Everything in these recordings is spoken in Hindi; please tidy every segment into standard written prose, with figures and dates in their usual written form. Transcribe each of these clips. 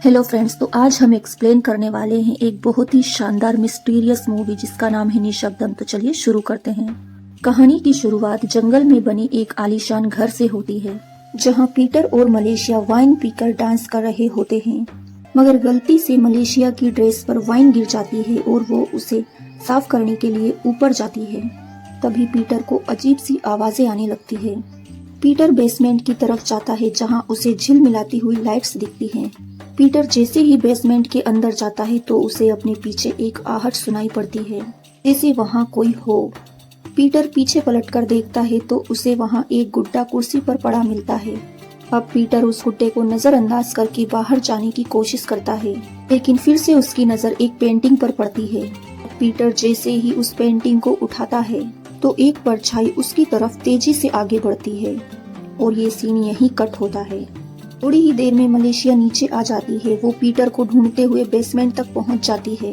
हेलो फ्रेंड्स, तो आज हम एक्सप्लेन करने वाले हैं एक बहुत ही शानदार मिस्टीरियस मूवी जिसका नाम है निशब्दम। तो चलिए शुरू करते हैं। कहानी की शुरुआत जंगल में बनी एक आलीशान घर से होती है, जहां पीटर और मलेशिया वाइन पीकर डांस कर रहे होते हैं। मगर गलती से मलेशिया की ड्रेस पर वाइन गिर जाती है और वो उसे साफ करने के लिए ऊपर जाती है। तभी पीटर को अजीब सी आवाजें आने लगती है। पीटर बेसमेंट की तरफ जाता है, जहां उसे झिलमिलाती हुई लाइट्स दिखती हैं। पीटर जैसे ही बेसमेंट के अंदर जाता है तो उसे अपने पीछे एक आहट सुनाई पड़ती है, जैसे वहां कोई हो। पीटर पीछे पलटकर देखता है तो उसे वहां एक गुड्डा कुर्सी पर पड़ा मिलता है। अब पीटर उस गुड्डे को नजरअंदाज करके बाहर जाने की कोशिश करता है, लेकिन फिर से उसकी नजर एक पेंटिंग पर पड़ती है। पीटर जैसे ही उस पेंटिंग को उठाता है तो एक परछाई उसकी तरफ तेजी से आगे बढ़ती है और ये सीन यहीं कट होता है। थोड़ी ही देर में मलेशिया नीचे आ जाती है। वो पीटर को ढूंढते हुए बेसमेंट तक पहुंच जाती है।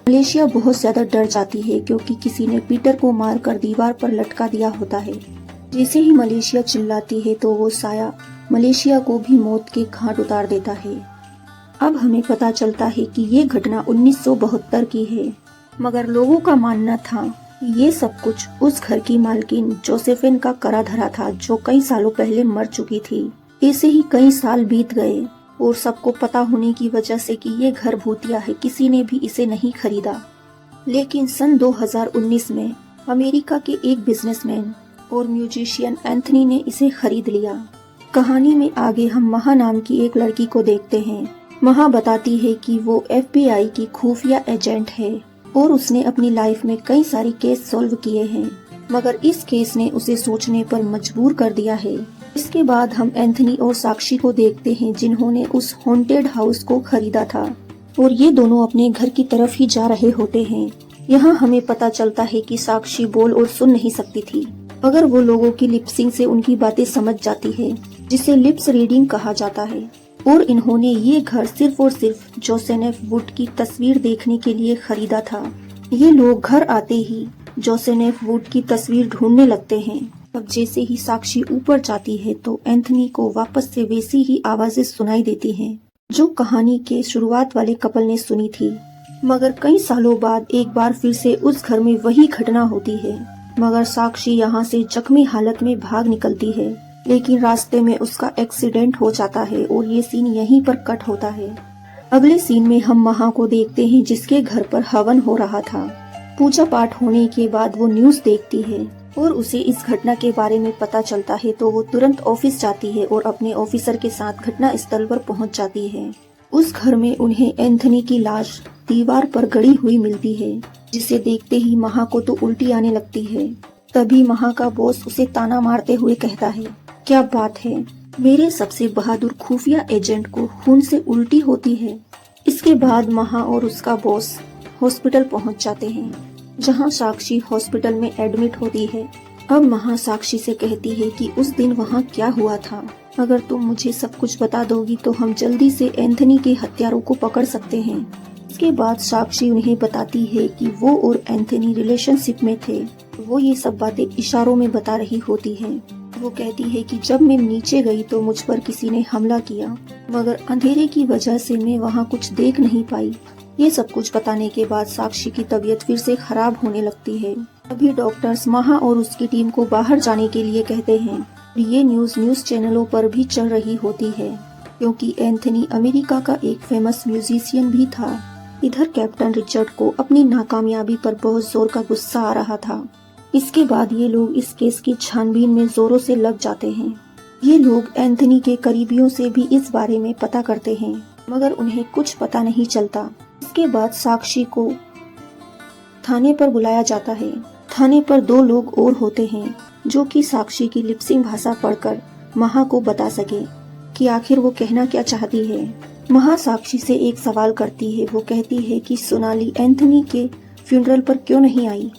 मलेशिया बहुत ज्यादा डर जाती है क्योंकि किसी ने पीटर को मारकर दीवार पर लटका दिया होता है। जैसे ही मलेशिया चिल्लाती है तो वो साया मलेशिया को भी मौत के घाट उतार देता है। अब हमें पता चलता है कि ये घटना 1972 की है, मगर लोगों का मानना था ये सब कुछ उस घर की मालकिन जोसेफिन का करा धरा था, जो कई सालों पहले मर चुकी थी। ऐसे ही कई साल बीत गए और सबको पता होने की वजह से कि ये घर भूतिया है, किसी ने भी इसे नहीं खरीदा। लेकिन सन 2019 में अमेरिका के एक बिजनेसमैन और म्यूजिशियन एंथनी ने इसे खरीद लिया। कहानी में आगे हम महा नाम की एक लड़की को देखते हैं। महा बताती है कि वो FBI की खुफिया एजेंट है और उसने अपनी लाइफ में कई सारे केस सॉल्व किए हैं, मगर इस केस ने उसे सोचने पर मजबूर कर दिया है। इसके बाद हम एंथनी और साक्षी को देखते हैं, जिन्होंने उस हॉन्टेड हाउस को खरीदा था और ये दोनों अपने घर की तरफ ही जा रहे होते हैं। यहाँ हमें पता चलता है कि साक्षी बोल और सुन नहीं सकती थी, मगर वो लोगों की लिपसिंग से उनकी बातें समझ जाती है, जिसे लिप्स रीडिंग कहा जाता है। और इन्होंने ये घर सिर्फ और सिर्फ जोसेफ वुड की तस्वीर देखने के लिए खरीदा था। ये लोग घर आते ही जोसेफ वुड की तस्वीर ढूंढने लगते हैं। अब जैसे ही साक्षी ऊपर जाती है तो एंथनी को वापस से वैसी ही आवाजें सुनाई देती हैं, जो कहानी के शुरुआत वाले कपल ने सुनी थी। मगर कई सालों बाद एक बार फिर से उस घर में वही घटना होती है, मगर साक्षी यहाँ से जख्मी हालत में भाग निकलती है, लेकिन रास्ते में उसका एक्सीडेंट हो जाता है और ये सीन यहीं पर कट होता है। अगले सीन में हम महा को देखते हैं, जिसके घर पर हवन हो रहा था। पूजा पाठ होने के बाद वो न्यूज देखती है और उसे इस घटना के बारे में पता चलता है, तो वो तुरंत ऑफिस जाती है और अपने ऑफिसर के साथ घटना स्थल पर पहुंच जाती है। उस घर में उन्हें एंथनी की लाश दीवार पर गड़ी हुई मिलती है, जिसे देखते ही महा को तो उल्टी आने लगती है। तभी महा का बॉस उसे ताना मारते हुए कहता है, क्या बात है, मेरे सबसे बहादुर खुफिया एजेंट को खून से उल्टी होती है। इसके बाद महा और उसका बॉस हॉस्पिटल पहुंच जाते हैं, जहां साक्षी हॉस्पिटल में एडमिट होती है। अब महा साक्षी से कहती है कि उस दिन वहां क्या हुआ था। अगर तुम मुझे सब कुछ बता दोगी तो हम जल्दी से एंथनी के हत्यारों को पकड़ सकते हैं। इसके बाद साक्षी उन्हें बताती है कि वो और एंथनी रिलेशनशिप में थे। वो ये सब बातें इशारों में बता रही होती है। वो कहती है कि जब मैं नीचे गई तो मुझ पर किसी ने हमला किया, मगर अंधेरे की वजह से मैं वहाँ कुछ देख नहीं पाई। ये सब कुछ बताने के बाद साक्षी की तबीयत फिर से खराब होने लगती है। अभी डॉक्टर्स महा और उसकी टीम को बाहर जाने के लिए कहते हैं। ये न्यूज चैनलों पर भी चल रही होती है, क्योंकि एंथनी अमेरिका का एक फेमस म्यूजिशियन भी था। इधर कैप्टन रिचर्ड को अपनी नाकामयाबी पर बहुत जोर का गुस्सा आ रहा था। इसके बाद ये लोग इस केस की छानबीन में जोरों से लग जाते हैं। ये लोग एंथनी के करीबियों से भी इस बारे में पता करते हैं, मगर उन्हें कुछ पता नहीं चलता। इसके बाद साक्षी को थाने पर बुलाया जाता है। थाने पर 2 लोग और होते हैं, जो कि साक्षी की लिपसिंग भाषा पढ़कर महा को बता सके कि आखिर वो कहना क्या चाहती है। महा साक्षी से एक सवाल करती है। वो कहती है कि सोनाली एंथनी के फ्यूनरल पर क्यों नहीं आई,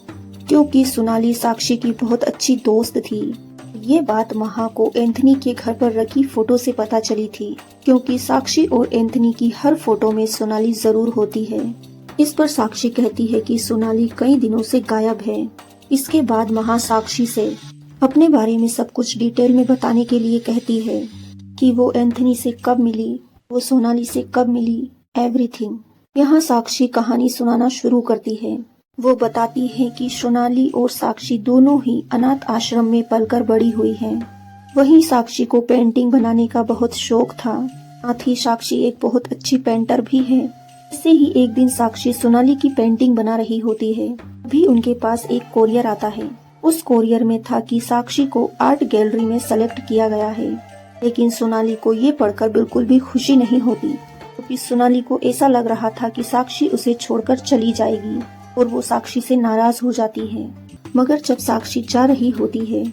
क्योंकि सोनाली साक्षी की बहुत अच्छी दोस्त थी। ये बात महा को एंथनी के घर पर रखी फोटो से पता चली थी, क्योंकि साक्षी और एंथनी की हर फोटो में सोनाली जरूर होती है। इस पर साक्षी कहती है कि सोनाली कई दिनों से गायब है। इसके बाद महा साक्षी से अपने बारे में सब कुछ डिटेल में बताने के लिए कहती है कि वो एंथनी से कब मिली वो सोनाली से कब मिली, एवरीथिंग। यहाँ साक्षी कहानी सुनाना शुरू करती है। वो बताती है कि सोनाली और साक्षी दोनों ही अनाथ आश्रम में पलकर बड़ी हुई हैं। वहीं साक्षी को पेंटिंग बनाने का बहुत शौक था। साथ ही साक्षी एक बहुत अच्छी पेंटर भी है। ऐसे ही एक दिन साक्षी सोनाली की पेंटिंग बना रही होती है। अभी उनके पास एक कोरियर आता है। उस कोरियर में था कि साक्षी को आर्ट गैलरी में सेलेक्ट किया गया है। लेकिन सोनाली को ये पढ़कर बिल्कुल भी खुशी नहीं होती, क्योंकि सोनाली को ऐसा लग रहा था कि साक्षी उसे छोड़कर चली जाएगी और वो साक्षी से नाराज हो जाती है। मगर जब साक्षी जा रही होती है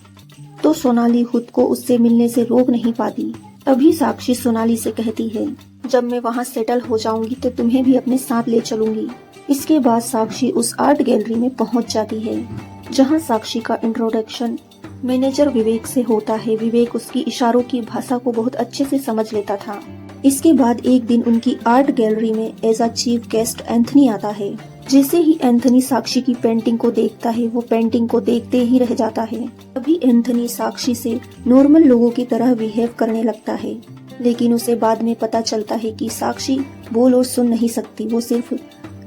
तो सोनाली खुद को उससे मिलने से रोक नहीं पाती। तभी साक्षी सोनाली से कहती है, जब मैं वहाँ सेटल हो जाऊंगी तो तुम्हें भी अपने साथ ले चलूंगी। इसके बाद साक्षी उस आर्ट गैलरी में पहुँच जाती है, जहाँ साक्षी का इंट्रोडक्शन मैनेजर विवेक से होता है। विवेक उसकी इशारों की भाषा को बहुत अच्छे से समझ लेता था। इसके बाद एक दिन उनकी आर्ट गैलरी में as a chief guest Anthony आता है। जैसे ही एंथनी साक्षी की पेंटिंग को देखता है, वो पेंटिंग को देखते ही रह जाता है। तभी एंथनी साक्षी से नॉर्मल लोगों की तरह बिहेव करने लगता है। लेकिन उसे बाद में पता चलता है कि साक्षी बोल और सुन नहीं सकती, वो सिर्फ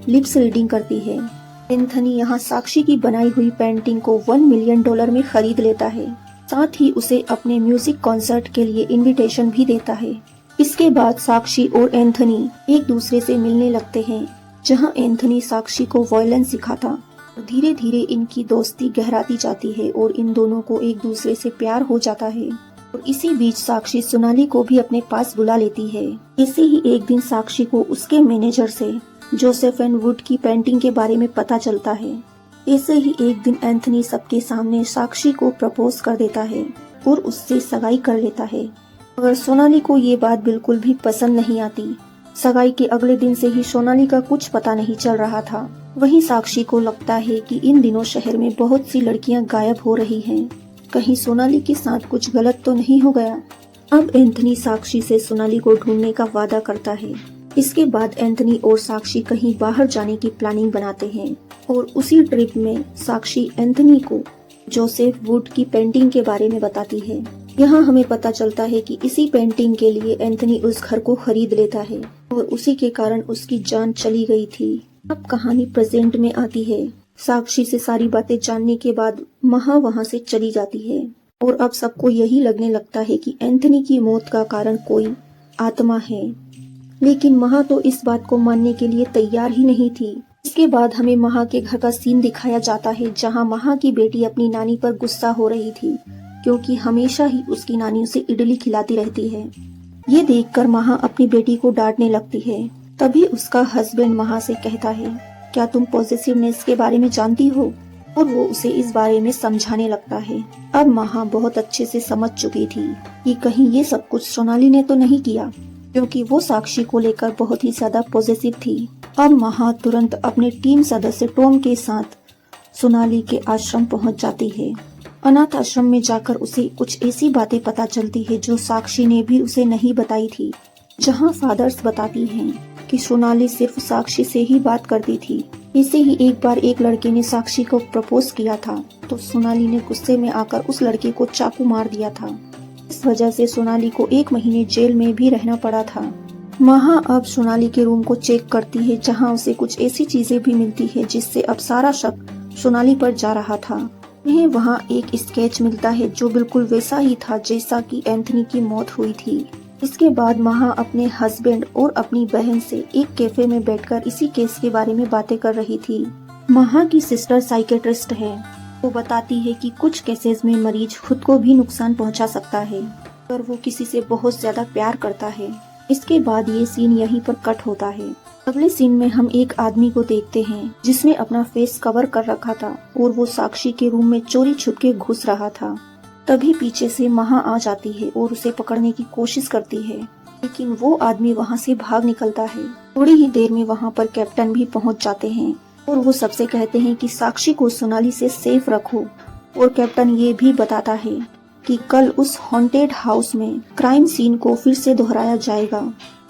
लिप्स रीडिंग करती है। एंथनी यहाँ साक्षी की बनाई हुई पेंटिंग को $1 मिलियन में खरीद लेता है। साथ ही उसे अपने म्यूजिक कॉन्सर्ट के लिए इनविटेशन भी देता है। इसके बाद साक्षी और एंथनी एक दूसरे से मिलने लगते हैं, जहाँ एंथनी साक्षी को वायलिन सिखाता। धीरे धीरे इनकी दोस्ती गहराती जाती है और इन दोनों को एक दूसरे से प्यार हो जाता है। और इसी बीच साक्षी सोनाली को भी अपने पास बुला लेती है। ऐसे ही एक दिन साक्षी को उसके मैनेजर से जोसेफ एंड वुड की पेंटिंग के बारे में पता चलता है। ऐसे ही एक दिन एंथनी सबके सामने साक्षी को प्रपोज कर देता है और उससे सगाई कर लेता है। मगर सोनाली को ये बात बिल्कुल भी पसंद नहीं आती। सगाई के अगले दिन से ही सोनाली का कुछ पता नहीं चल रहा था। वहीं साक्षी को लगता है कि इन दिनों शहर में बहुत सी लड़कियां गायब हो रही हैं। कहीं सोनाली के साथ कुछ गलत तो नहीं हो गया। अब एंथनी साक्षी से सोनाली को ढूंढने का वादा करता है। इसके बाद एंथनी और साक्षी कहीं बाहर जाने की प्लानिंग बनाते हैं और उसी ट्रिप में साक्षी एंथनी को जोसेफ वुड की पेंटिंग के बारे में बताती है। यहाँ हमें पता चलता है कि इसी पेंटिंग के लिए एंथनी उस घर को खरीद लेता है और उसी के कारण उसकी जान चली गई थी। अब कहानी प्रेजेंट में आती है। साक्षी से सारी बातें जानने के बाद महा वहाँ से चली जाती है और अब सबको यही लगने लगता है कि एंथनी की मौत का कारण कोई आत्मा है। लेकिन महा तो इस बात को मानने के लिए तैयार ही नहीं थी। इसके बाद हमें महा के घर का सीन दिखाया जाता है, जहां महा की बेटी अपनी नानी पर गुस्सा हो रही थी, क्योंकि हमेशा ही उसकी नानी उसे इडली खिलाती रहती है। ये देखकर महा अपनी बेटी को डांटने लगती है। तभी उसका हस्बैंड महा से कहता है, क्या तुम पॉजिटिवनेस के बारे में जानती हो? और वो उसे इस बारे में समझाने लगता है। अब महा बहुत अच्छे से समझ चुकी थी कि कहीं ये सब कुछ सोनाली ने तो नहीं किया, क्योंकि वो साक्षी को लेकर बहुत ही ज्यादा पॉजिटिव थी। अब महा तुरंत अपने टीम सदस्य टॉम के साथ सोनाली के आश्रम पहुंच जाती है। अनाथ आश्रम में जाकर उसे कुछ ऐसी बातें पता चलती है जो साक्षी ने भी उसे नहीं बताई थी। जहां फादर्स बताती हैं कि सोनाली सिर्फ साक्षी से ही बात करती थी। ऐसे ही एक बार एक लड़के ने साक्षी को प्रपोज किया था, तो सोनाली ने गुस्से में आकर उस लड़के को चाकू मार दिया था। इस वजह से सोनाली को 1 महीने जेल में भी रहना पड़ा था। महा अब सोनाली के रूम को चेक करती है, जहां उसे कुछ ऐसी चीजें भी मिलती है जिससे अब सारा शक सोनाली पर जा रहा था। उन्हें वहां एक स्केच मिलता है जो बिल्कुल वैसा ही था जैसा कि एंथनी की मौत हुई थी। इसके बाद महा अपने हस्बैंड और अपनी बहन से एक कैफे में बैठकर इसी केस के बारे में बातें कर रही थी। महा की सिस्टर साइकेट्रिस्ट है। वो बताती है कि कुछ केसेस में मरीज खुद को भी नुकसान पहुंचा सकता है अगर वो किसी से बहुत ज्यादा प्यार करता है। इसके बाद ये सीन यहीं पर कट होता है। अगले सीन में हम एक आदमी को देखते हैं जिसने अपना फेस कवर कर रखा था और वो साक्षी के रूम में चोरी छुपके घुस रहा था। तभी पीछे से महा आ जाती है और उसे पकड़ने की कोशिश करती है, लेकिन वो आदमी वहाँ से भाग निकलता है। थोड़ी ही देर में वहाँ पर कैप्टन भी पहुँच जाते हैं और वो सबसे कहते हैं कि साक्षी को सोनाली से सेफ रखो। और कैप्टन ये भी बताता है कि कल उस हॉन्टेड हाउस में क्राइम सीन को फिर से दोहराया जाएगा,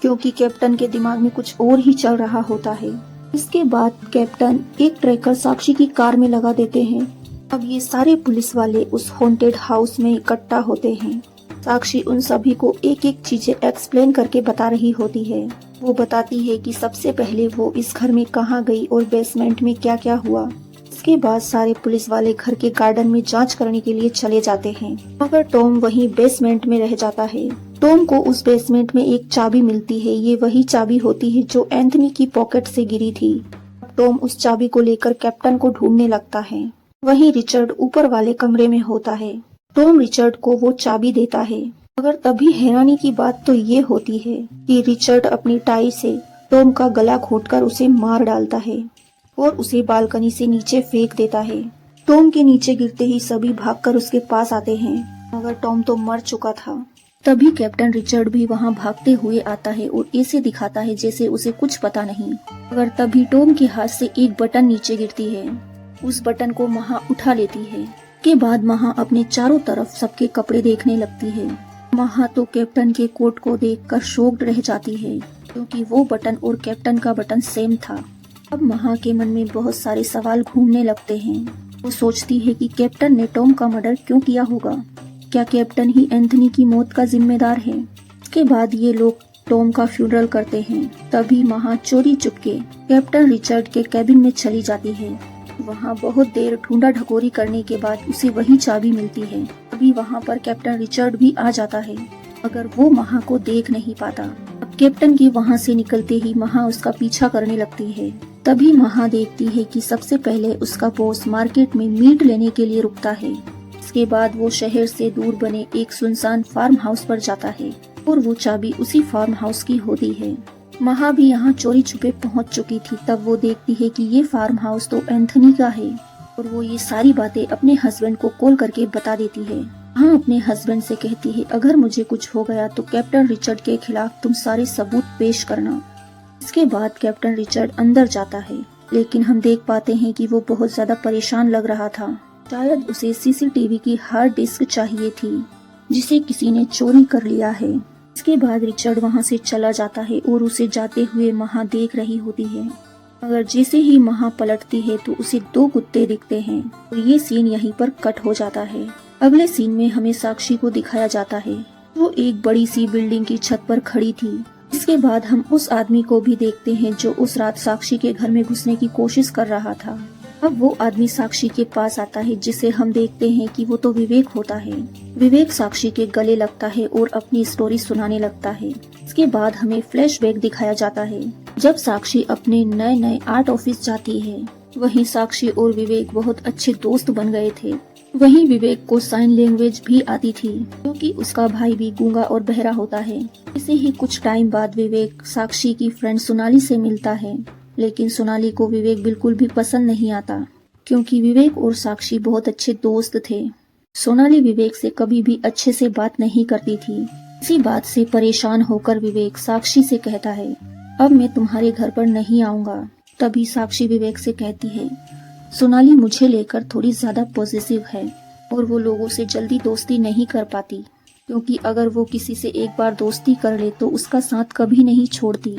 क्योंकि कैप्टन के दिमाग में कुछ और ही चल रहा होता है। इसके बाद कैप्टन एक ट्रैकर साक्षी की कार में लगा देते हैं। अब ये सारे पुलिस वाले उस हॉन्टेड हाउस में इकट्ठा होते हैं साक्षी उन सभी को एक एक चीजें एक्सप्लेन करके बता रही होती है। वो बताती है कि सबसे पहले वो इस घर में कहाँ गई और बेसमेंट में क्या क्या हुआ। इसके बाद सारे पुलिस वाले घर के गार्डन में जांच करने के लिए चले जाते हैं, मगर टॉम वहीं बेसमेंट में रह जाता है। टॉम को उस बेसमेंट में एक चाबी मिलती है। ये वही चाबी होती है जो एंथनी की पॉकेट से गिरी थी। टॉम उस चाबी को लेकर कैप्टन को ढूंढने लगता है। वहीं रिचर्ड ऊपर वाले कमरे में होता है। टॉम रिचर्ड को वो चाबी देता है, मगर तभी हैरानी की बात तो ये होती है कि रिचर्ड अपनी टाई से टॉम का गला घोंटकर उसे मार डालता है और उसे बालकनी से नीचे फेंक देता है। टॉम के नीचे गिरते ही सभी भागकर उसके पास आते हैं, मगर टॉम तो मर चुका था। तभी कैप्टन रिचर्ड भी वहाँ भागते हुए आता है और ऐसे दिखाता है जैसे उसे कुछ पता नहीं। मगर तभी टॉम के हाथ से एक बटन नीचे गिरती है। उस बटन को महा उठा लेती है। के बाद महा अपने चारों तरफ सबके कपड़े देखने लगती है। महा तो कैप्टन के कोट को देखकर शॉक्ड रह जाती है, क्योंकि वो बटन और कैप्टन का बटन सेम था। अब महा के मन में बहुत सारे सवाल घूमने लगते हैं। वो सोचती है कि कैप्टन ने टॉम का मर्डर क्यों किया होगा। क्या कैप्टन ही एंथनी की मौत का जिम्मेदार है। इसके बाद ये लोग टॉम का फ्यूनरल करते हैं। तभी महा चोरी चुपके कैप्टन रिचर्ड के कैबिन में चली जाती है। वहाँ बहुत देर ढूंढा ढकोरी करने के बाद उसे वही चाबी मिलती है। अभी वहाँ पर कैप्टन रिचर्ड भी आ जाता है, मगर वो महा को देख नहीं पाता। अब कैप्टन के वहाँ से निकलते ही महा उसका पीछा करने लगती है। तभी महा देखती है कि सबसे पहले उसका बॉस मार्केट में मीट लेने के लिए रुकता है। इसके बाद वो शहर से दूर बने एक सुनसान फार्म हाउस पर जाता है और वो चाबी उसी फार्म हाउस की होती है। महा भी यहाँ चोरी छुपे पहुँच चुकी थी। तब वो देखती है कि ये फार्म हाउस तो एंथनी का है और वो ये सारी बातें अपने हस्बैंड को कॉल करके बता देती है। हाँ, अपने हस्बैंड से कहती है अगर मुझे कुछ हो गया तो कैप्टन रिचर्ड के खिलाफ तुम सारे सबूत पेश करना। इसके बाद कैप्टन रिचर्ड अंदर जाता है, लेकिन हम देख पाते हैं कि वो बहुत ज्यादा परेशान लग रहा था। शायद उसे सीसीटीवी की हार्ड डिस्क चाहिए थी, जिसे किसी ने चोरी कर लिया है। इसके बाद रिचर्ड वहां से चला जाता है और उसे जाते हुए महा देख रही होती है। मगर जैसे ही महा पलटती है तो उसे दो कुत्ते दिखते हैं और ये सीन यहीं पर कट हो जाता है। अगले सीन में हमें साक्षी को दिखाया जाता है। वो एक बड़ी सी बिल्डिंग की छत पर खड़ी थी। इसके बाद हम उस आदमी को भी देखते हैं जो उस रात साक्षी के घर में घुसने की कोशिश कर रहा था। अब वो आदमी साक्षी के पास आता है, जिसे हम देखते हैं कि वो तो विवेक होता है। विवेक साक्षी के गले लगता है और अपनी स्टोरी सुनाने लगता है। इसके बाद हमें फ्लैशबैक दिखाया जाता है जब साक्षी अपने नए नए आर्ट ऑफिस जाती है। वहीं साक्षी और विवेक बहुत अच्छे दोस्त बन गए थे। वहीं विवेक को साइन लैंग्वेज भी आती थी, क्योंकि उसका भाई भी गूंगा और बहरा होता है। इसे ही कुछ टाइम बाद विवेक साक्षी की फ्रेंड सोनाली से मिलता है, लेकिन सोनाली को विवेक बिल्कुल भी पसंद नहीं आता, क्योंकि विवेक और साक्षी बहुत अच्छे दोस्त थे। सोनाली विवेक से कभी भी अच्छे से बात नहीं करती थी। इसी बात से परेशान होकर विवेक साक्षी से कहता है अब मैं तुम्हारे घर पर नहीं आऊंगा। तभी साक्षी विवेक से कहती है सोनाली मुझे लेकर थोड़ी ज्यादा पॉजिटिव है और वो लोगों से जल्दी दोस्ती नहीं कर पाती, क्योंकि अगर वो किसी से एक बार दोस्ती कर ले तो उसका साथ कभी नहीं छोड़ती।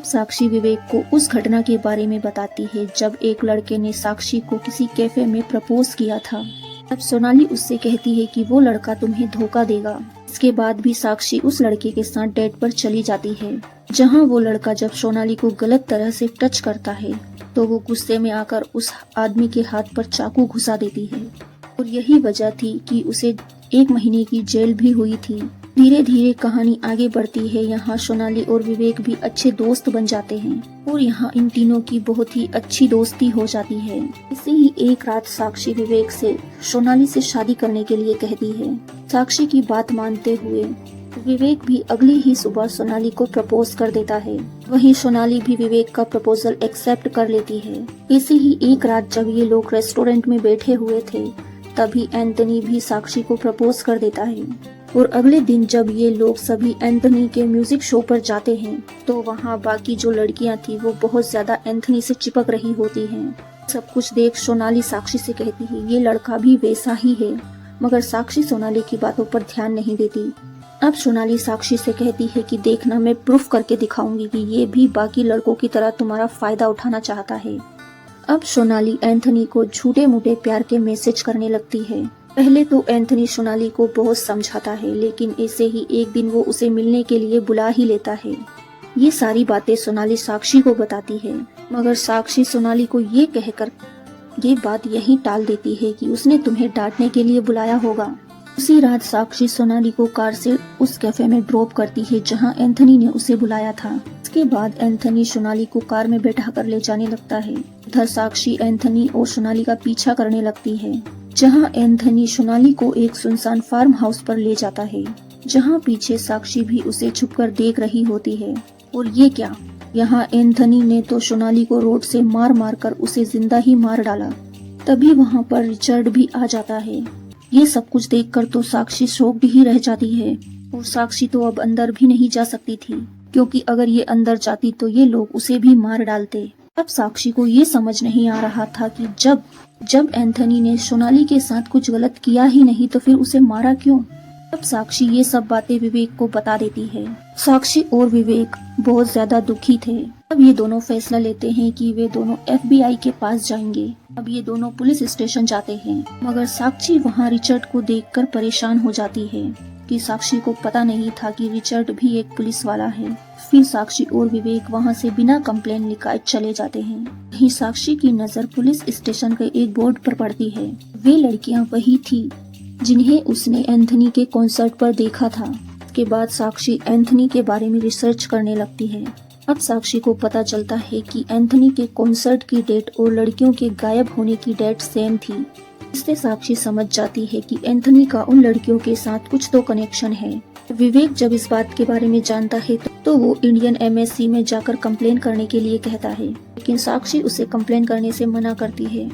साक्षी विवेक को उस घटना के बारे में बताती है जब एक लड़के ने साक्षी को किसी कैफे में प्रपोज किया था। तब सोनाली उससे कहती है कि वो लड़का तुम्हें धोखा देगा। इसके बाद भी साक्षी उस लड़के के साथ डेट पर चली जाती है, जहां वो लड़का जब सोनाली को गलत तरह से टच करता है तो वो गुस्से में आकर उस आदमी के हाथ पर चाकू घुसा देती है और यही वजह थी कि उसे 1 महीने की जेल भी हुई थी। धीरे धीरे कहानी आगे बढ़ती है। यहाँ सोनाली और विवेक भी अच्छे दोस्त बन जाते हैं और यहाँ इन तीनों की बहुत ही अच्छी दोस्ती हो जाती है। इसी ही एक रात साक्षी विवेक से सोनाली से शादी करने के लिए कहती है। साक्षी की बात मानते हुए विवेक भी अगली ही सुबह सोनाली को प्रपोज कर देता है। वहीं सोनाली भी विवेक का प्रपोजल एक्सेप्ट कर लेती है। इसी ही एक रात जब ये लोग रेस्टोरेंट में बैठे हुए थे, तभी एंथनी भी साक्षी को प्रपोज कर देता है। और अगले दिन जब ये लोग सभी एंथनी के म्यूजिक शो पर जाते हैं तो वहाँ बाकी जो लड़कियाँ थी वो बहुत ज्यादा एंथनी से चिपक रही होती हैं। सब कुछ देख सोनाली साक्षी से कहती है ये लड़का भी वैसा ही है, मगर साक्षी सोनाली की बातों पर ध्यान नहीं देती। अब सोनाली साक्षी से कहती है कि देखना मैं प्रूफ करके दिखाऊंगी कि ये भी बाकी लड़कों की तरह तुम्हारा फायदा उठाना चाहता है। अब सोनाली एंथनी को झूठे मूठे प्यार के मैसेज करने लगती है पहले तो एंथनी सोनाली को बहुत समझाता है, लेकिन ऐसे ही एक दिन वो उसे मिलने के लिए बुला ही लेता है। ये सारी बातें सोनाली साक्षी को बताती है, मगर साक्षी सोनाली को ये कहकर ये बात यहीं टाल देती है कि उसने तुम्हें डांटने के लिए बुलाया होगा। उसी रात साक्षी सोनाली को कार से उस कैफे में ड्रॉप करती है जहां एंथनी ने उसे बुलाया था। इसके बाद एंथनी सोनाली को कार में बैठा कर ले जाने लगता है। उधर साक्षी एंथनी और सोनाली का पीछा करने लगती है, जहां एंथनी सोनाली को एक सुनसान फार्म हाउस पर ले जाता है, जहां पीछे साक्षी भी उसे छुपकर देख रही होती है। और ये क्या, यहाँ एंथनी ने तो सोनाली को रोड से मार मार कर उसे जिंदा ही मार डाला। तभी वहाँ पर रिचर्ड भी आ जाता है। ये सब कुछ देखकर तो साक्षी शॉक भी रह जाती है, और साक्षी तो अब अंदर भी नहीं जा सकती थी, क्योंकि अगर ये अंदर जाती तो ये लोग उसे भी मार डालते। अब साक्षी को ये समझ नहीं आ रहा था कि जब एंथनी ने सोनाली के साथ कुछ गलत किया ही नहीं तो फिर उसे मारा क्यों। अब साक्षी ये सब बातें विवेक को बता देती है। साक्षी और विवेक बहुत ज्यादा दुखी थे। अब ये दोनों फैसला लेते हैं कि वे दोनों FBI के पास जाएंगे। अब ये दोनों पुलिस स्टेशन जाते हैं, मगर साक्षी वहाँ रिचर्ड को देखकर परेशान हो जाती है कि साक्षी को पता नहीं था कि रिचर्ड भी एक पुलिस वाला है। फिर साक्षी और विवेक वहाँ से बिना कंप्लेन लिखाए चले जाते हैं। वहीं साक्षी की नजर पुलिस स्टेशन के एक बोर्ड पर पड़ती है। वे लड़कियाँ वही थी जिन्हें उसने एंथनी के कॉन्सर्ट पर देखा था। उसके बाद साक्षी एंथनी के बारे में रिसर्च करने लगती है। अब साक्षी को पता चलता है कि एंथनी के कॉन्सर्ट की डेट और लड़कियों के गायब होने की डेट सेम थी। इससे साक्षी समझ जाती है कि एंथनी का उन लड़कियों के साथ कुछ तो कनेक्शन है। विवेक जब इस बात के बारे में जानता है तो वो इंडियन MSC में जाकर कंप्लेन करने के लिए कहता है, लेकिन साक्षी उसे कंप्लेन करने से मना करती है।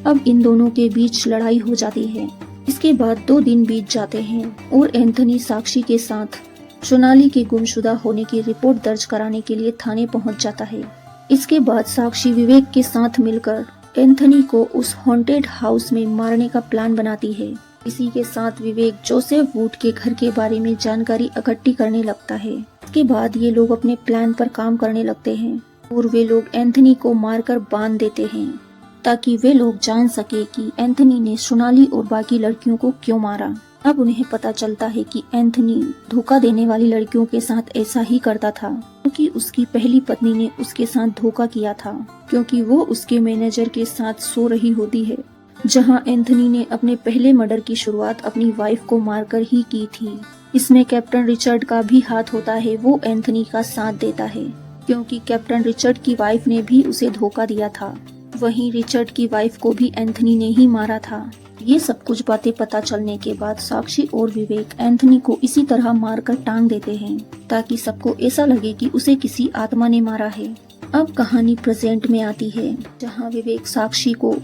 अब इन दोनों के बीच लड़ाई हो जाती है। इसके बाद 2 दिन बीत जाते हैं और एंथनी साक्षी के साथ सोनाली के गुमशुदा होने की रिपोर्ट दर्ज कराने के लिए थाने पहुंच जाता है। इसके बाद साक्षी विवेक के साथ मिलकर एंथनी को उस हॉन्टेड हाउस में मारने का प्लान बनाती है। इसी के साथ विवेक जोसेफ वुड के घर के बारे में जानकारी इकट्ठी करने लगता है। इसके बाद ये लोग अपने प्लान पर काम करने लगते हैं और वे लोग एंथनी को मारकर बांध देते हैं, ताकि वे लोग जान सके कि एंथनी ने सोनाली और बाकी लड़कियों को क्यों मारा। अब उन्हें पता चलता है कि एंथनी धोखा देने वाली लड़कियों के साथ ऐसा ही करता था, क्योंकि उसकी पहली पत्नी ने उसके साथ धोखा किया था, क्योंकि वो उसके मैनेजर के साथ सो रही होती है, जहां एंथनी ने अपने पहले मर्डर की शुरुआत अपनी वाइफ को मारकर ही की थी। इसमें कैप्टन रिचर्ड का भी हाथ होता है। वो एंथनी का साथ देता है, क्योंकि कैप्टन रिचर्ड की वाइफ ने भी उसे धोखा दिया था। वहीं रिचर्ड की वाइफ को भी एंथनी ने ही मारा था। ये सब कुछ बातें पता चलने के बाद साक्षी और विवेक एंथनी को इसी तरह मारकर टांग देते हैं, ताकि सबको ऐसा लगे कि उसे किसी आत्मा ने मारा है। अब कहानी प्रेजेंट में आती है, जहां विवेक साक्षी को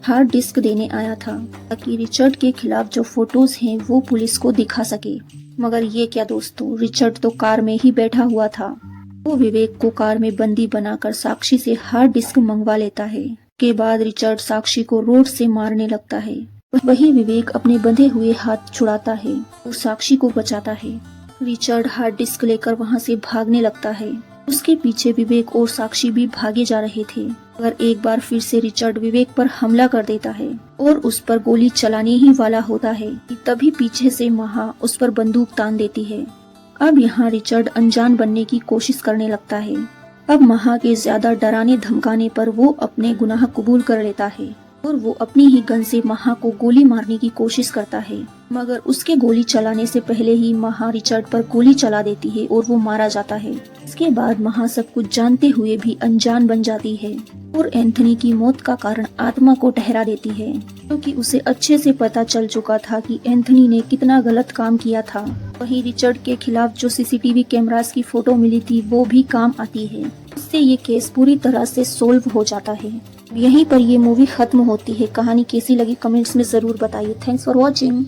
हार्ड डिस्क देने आया था, ताकि रिचर्ड के खिलाफ जो फोटोज हैं वो पुलिस को दिखा सके। मगर ये क्या दोस्तों, रिचर्ड तो कार में ही बैठा हुआ था। वो विवेक को कार में बंदी बनाकर साक्षी से हार्ड डिस्क मंगवा लेता है। के बाद रिचर्ड साक्षी को रोड से मारने लगता है। वही विवेक अपने बंधे हुए हाथ छुड़ाता है और साक्षी को बचाता है। रिचर्ड हार्ड डिस्क लेकर वहाँ से भागने लगता है। उसके पीछे विवेक और साक्षी भी भागे जा रहे थे, मगर एक बार फिर से रिचर्ड विवेक पर हमला कर देता है और उस पर गोली चलाने ही वाला होता है। तभी पीछे से महा उस पर बंदूक तान देती है। अब यहाँ रिचर्ड अनजान बनने की कोशिश करने लगता है। अब महा के ज्यादा डराने धमकाने पर वो अपने गुनाह कबूल कर लेता है और वो अपनी ही गन से महा को गोली मारने की कोशिश करता है, मगर उसके गोली चलाने से पहले ही महा रिचर्ड पर गोली चला देती है और वो मारा जाता है। इसके बाद महा सब कुछ जानते हुए भी अनजान बन जाती है और एंथनी की मौत का कारण आत्मा को ठहरा देती है, क्योंकि उसे अच्छे से पता चल चुका था कि एंथनी ने कितना गलत काम किया था। वहीं रिचर्ड के खिलाफ जो CCTV कैमरास की फोटो मिली थी वो भी काम आती है। इससे ये केस पूरी तरह से सोल्व हो जाता है। यहीं पर ये मूवी खत्म होती है। कहानी कैसी लगी कमेंट्स में जरूर बताइए। Thanks for watching.